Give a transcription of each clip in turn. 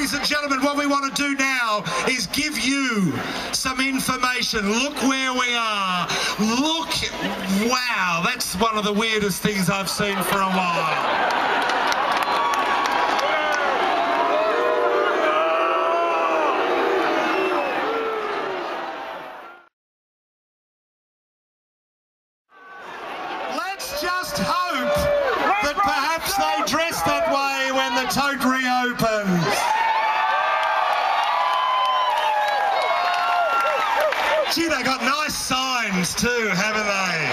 ladies and gentlemen, what we want to do now is give you some information. Look where we are. Look, wow, that's one of the weirdest things I've seen for a while. Just hope that perhaps they dress that way when the tote reopens. Gee, they got nice signs too, haven't they?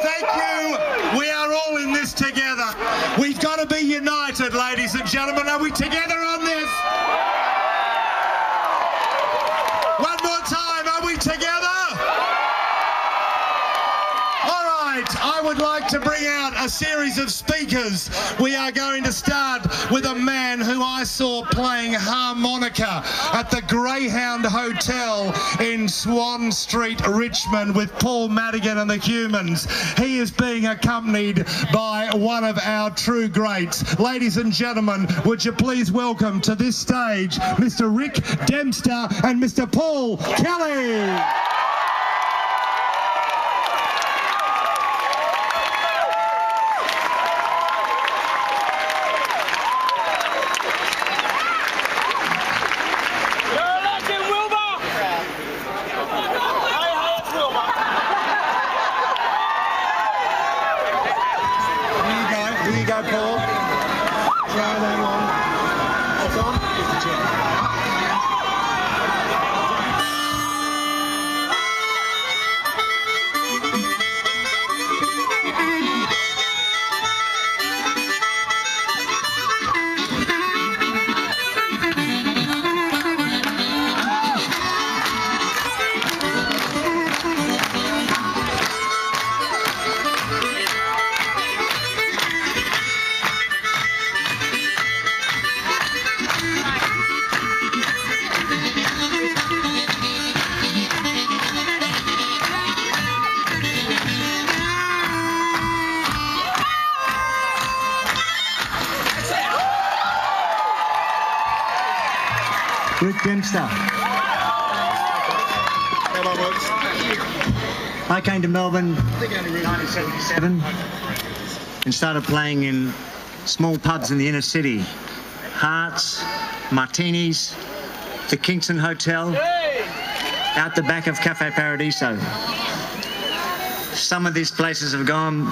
Thank you. We are all in this together. We've got to be united, ladies and gentlemen. Are we together on this? One more time, are we together? I would like to bring out a series of speakers. We are going to start with a man who I saw playing harmonica at the Greyhound Hotel in Swan Street, Richmond, with Paul Madigan and the Humans. He is being accompanied by one of our true greats. Ladies and gentlemen, would you please welcome to this stage Mr. Rick Dempster and Mr. Paul Kelly. Dempster. I came to Melbourne in 1977 and started playing in small pubs in the inner city. Hearts, Martinis, the Kingston Hotel, out the back of Cafe Paradiso. Some of these places have gone,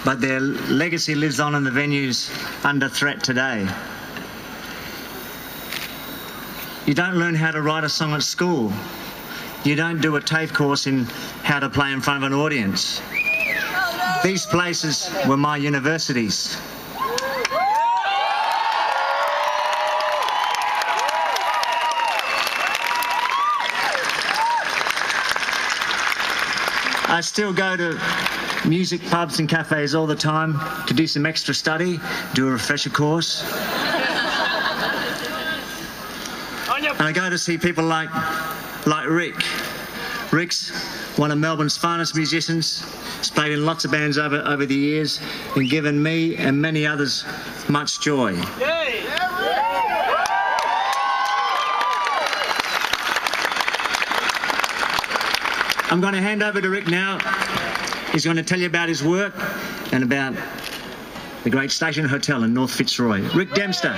but their legacy lives on in the venues under threat today. You don't learn how to write a song at school. You don't do a TAFE course in how to play in front of an audience. These places were my universities. I still go to music pubs and cafes all the time to do some extra study, do a refresher course. And I go to see people like Rick. Rick's one of Melbourne's finest musicians. He's played in lots of bands over the years and given me and many others much joy. I'm going to hand over to Rick now. He's going to tell you about his work and about the great Station Hotel in North Fitzroy. Rick Dempster.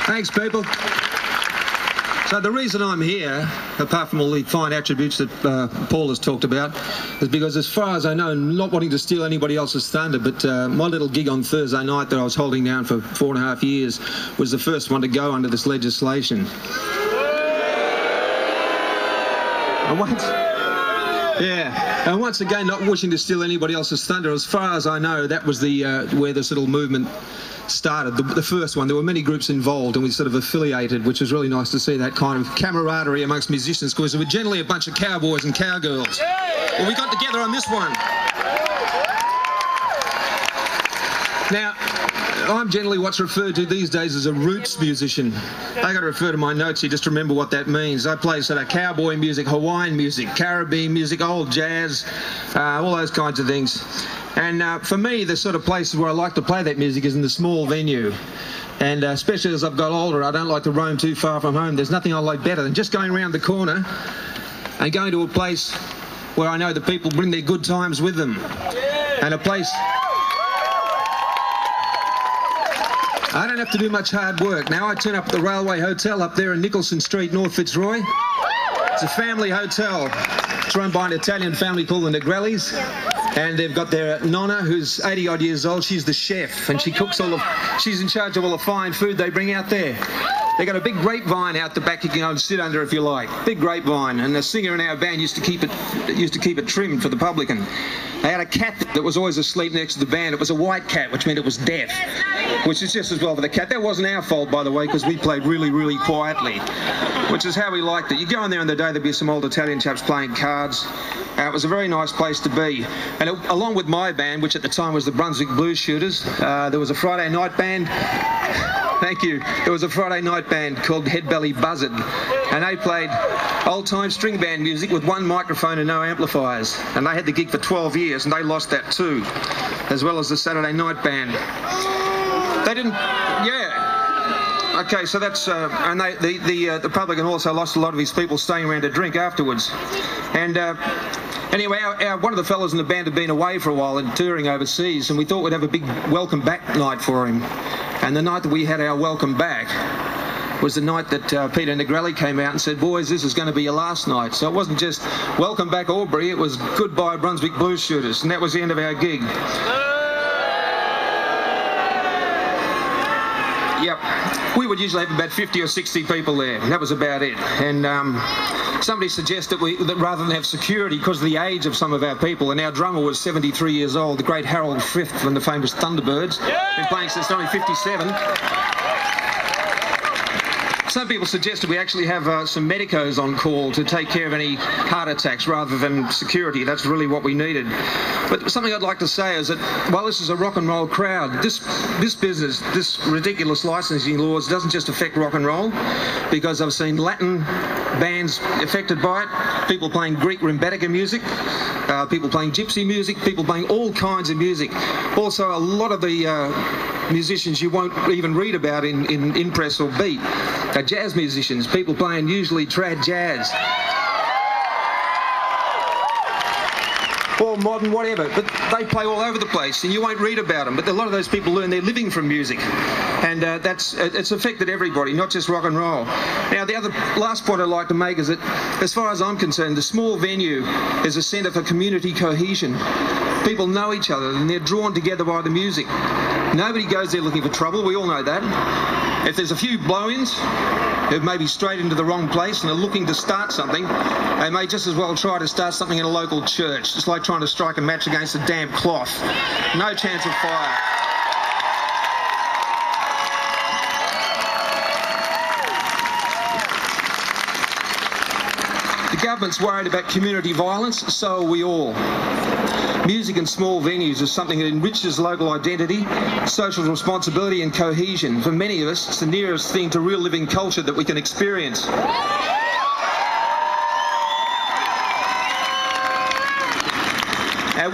Thanks, people. So the reason I'm here, apart from all the fine attributes that Paul has talked about, is because as far as I know, not wanting to steal anybody else's thunder, but my little gig on Thursday night that I was holding down for 4.5 years was the first one to go under this legislation. And once again, not wishing to steal anybody else's thunder, as far as I know, that was the where this little movement started, the first one. There were many groups involved and we sort of affiliated, which was really nice to see that kind of camaraderie amongst musicians, because we were generally a bunch of cowboys and cowgirls. Well, we got together on this one. Now, I'm generally what's referred to these days as a roots musician. I got to refer to my notes here just to remember what that means. I play sort of cowboy music, Hawaiian music, Caribbean music, old jazz, all those kinds of things. And for me, the sort of places where I like to play that music is in the small venue. And especially as I've got older, I don't like to roam too far from home. There's nothing I like better than just going around the corner and going to a place where I know the people bring their good times with them. And a place I don't have to do much hard work. Now I turn up at the Railway Hotel up there in Nicholson Street, North Fitzroy. It's a family hotel. It's run by an Italian family called the Negrellis. And they've got their nonna, who's 80-odd years old. She's the chef, and she cooks she's in charge of all the fine food they bring out there. They got a big grapevine out the back you can go and sit under if you like. Big grapevine, and the singer in our band used to keep it trimmed for the publican. They had a cat that was always asleep next to the band. It was a white cat, which meant it was deaf, which is just as well for the cat. That wasn't our fault, by the way, because we played really, really quietly, which is how we liked it. You go in there in the day, there'd be some old Italian chaps playing cards. It was a very nice place to be. And along with my band, which at the time was the Brunswick Blues Shooters, there was a Friday night band. Thank you. There was a Friday night band called Head Belly Buzzard, and they played old-time string band music with one microphone and no amplifiers. And they had the gig for 12 years, and they lost that too, as well as the Saturday night band. They didn't, yeah. Okay, so that's, and the publican also lost a lot of his people staying around to drink afterwards. And anyway, one of the fellows in the band had been away for a while and touring overseas, and we thought we'd have a big welcome back night for him. And the night that we had our welcome back was the night that Peter Negrelli came out and said, boys, this is going to be your last night. So it wasn't just welcome back Aubrey, it was goodbye Brunswick Blues Shooters, and that was the end of our gig. Yep. We would usually have about 50 or 60 people there. That was about it. And somebody suggested that rather than have security, because of the age of some of our people, and our drummer was 73 years old, the great Harold Frith from the famous Thunderbirds, been playing since 1957. Some people suggested we actually have some medicos on call to take care of any heart attacks rather than security. That's really what we needed. But something I'd like to say is that while this is a rock and roll crowd, this business, this ridiculous licensing laws doesn't just affect rock and roll, because I've seen Latin bands affected by it, people playing Greek rimbetica music, people playing gypsy music, people playing all kinds of music. Also, a lot of the musicians you won't even read about in press or beat are jazz musicians, people playing usually trad jazz or modern, whatever, but they play all over the place and you won't read about them. But a lot of those people learn their living from music, and it's affected everybody, not just rock and roll. Now, the last point I'd like to make is that, as far as I'm concerned, the small venue is a centre for community cohesion. People know each other and they're drawn together by the music. Nobody goes there looking for trouble, we all know that. If there's a few blow-ins who may be straight into the wrong place and are looking to start something, they may just as well try to start something in a local church. It's like trying to strike a match against a damp cloth. No chance of fire. The government's worried about community violence, so are we all. Music in small venues is something that enriches local identity, social responsibility and cohesion. For many of us, it's the nearest thing to real living culture that we can experience.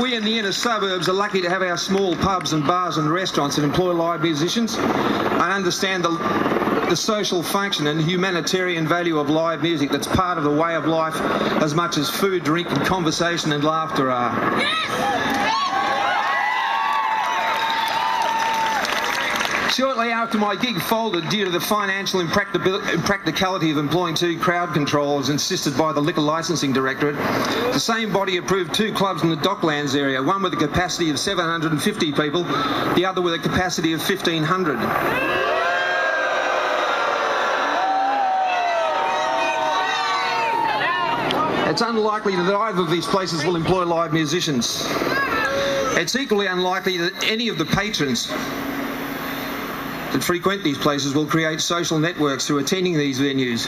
We in the inner suburbs are lucky to have our small pubs and bars and restaurants that employ live musicians. I understand the social function and humanitarian value of live music that's part of the way of life as much as food, drink and conversation and laughter are. Shortly after my gig folded due to the financial impracticality of employing 2 crowd controllers insisted by the Liquor Licensing Directorate, the same body approved 2 clubs in the Docklands area, one with a capacity of 750 people, the other with a capacity of 1,500. It's unlikely that either of these places will employ live musicians. It's equally unlikely that any of the patrons that frequent these places will create social networks through attending these venues.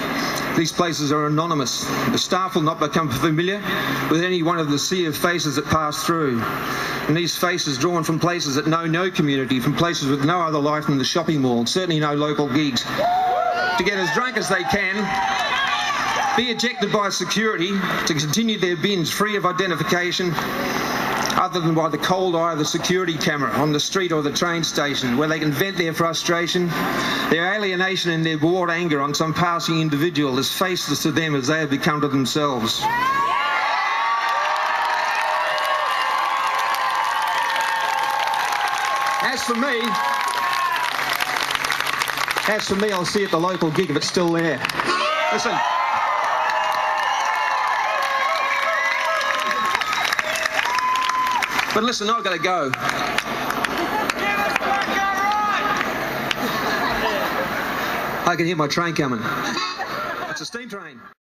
These places are anonymous. The staff will not become familiar with any one of the sea of faces that pass through. And these faces drawn from places that know no community, from places with no other life than the shopping mall, certainly no local gigs, to get as drunk as they can, be ejected by security, to continue their bins free of identification, other than by the cold eye of the security camera on the street or the train station, where they can vent their frustration, their alienation and their bored anger on some passing individual as faceless to them as they have become to themselves. As for me, I'll see at the local gig if it's still there. Listen. But listen, I've got to go. I can hear my train coming. It's a steam train.